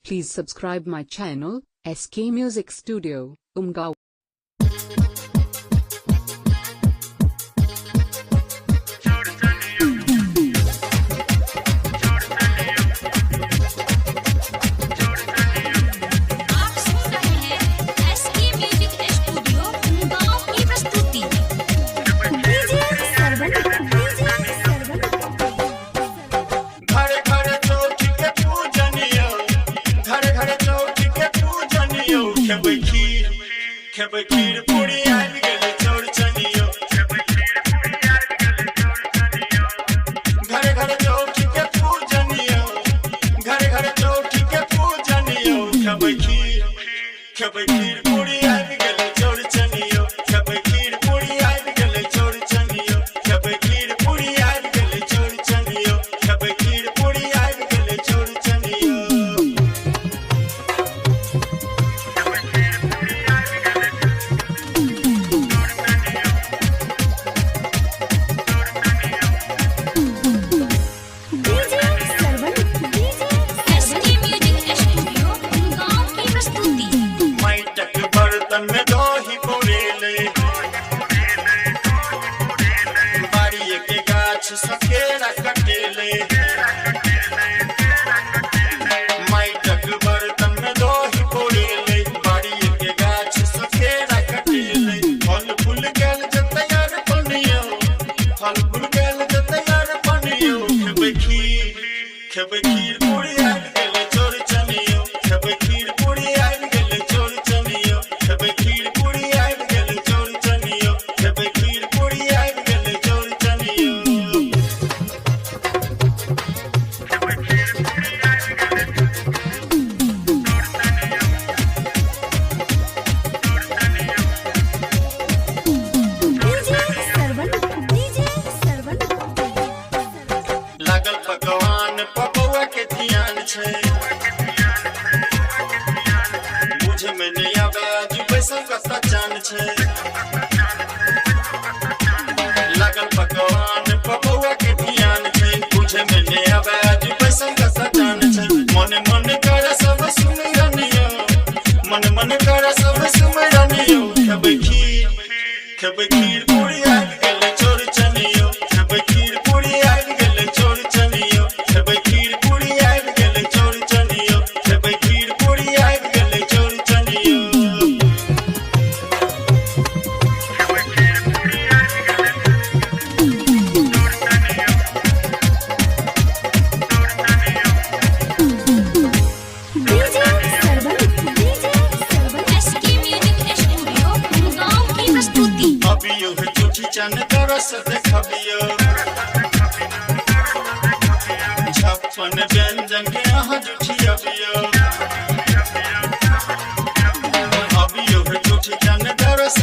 Please subscribe my channel, SK Music Studio, UMGAON. खीर पूरी आबि गेलै चौरचनियो घरे घरे चौठी के पूजनियो घरे घरे चौठी के पूजनियो खेबै खीर पूरी आबि गेलै चौरचनियो खेबै खीर पूरी आबि गेलै चौरचनियो खेबै खीर पूरी आबि गेलै चौरचनियो खेबै खीर पूरी आबि गेलै चौरचनियो में दही पौरेले बाड़िए के गाछ सकेरा कटेले माइटक बर्तन में दही पौरेले बाड़िए के गाछ सकेरा कटेले फल फूल गेल जतैयार पनियो फल फूल गेल जतैयार पनियो खेबै खीर पूरी आबि गेलै चौरचनियो खेबै खीर पूरी आबि गेलै चौरचनियो खेबै खीर पूरी आबि गेलै चौरचनियो खेबै खीर पूरी आबि गेलै चौरचनियो लागल पकवान पपौआ के ध्यान छै बुझे में नहीं आवे आज पैसा कता जान छै लागल पकवान पपौआ के ध्यान छै बुझे में नहीं आवे आज पैसा कता जान छै मन मन कर सब सुमिरनियो मन कर सब सुमिरनियो खेबै खीर पूरी आबि गेलै चौरचनियो खेबै खीर पूरी आबि गेलै चौरचनियो खेबै खीर पूरी आबि गेलै चौरचनियो खेबै खीर पूरी आबि गेलै चौरचनियो अबियो चूठी चन तरस देखबियो छप्पन व्यंजन के अहाँ जुठियबियो अबियो चूठी चन तरस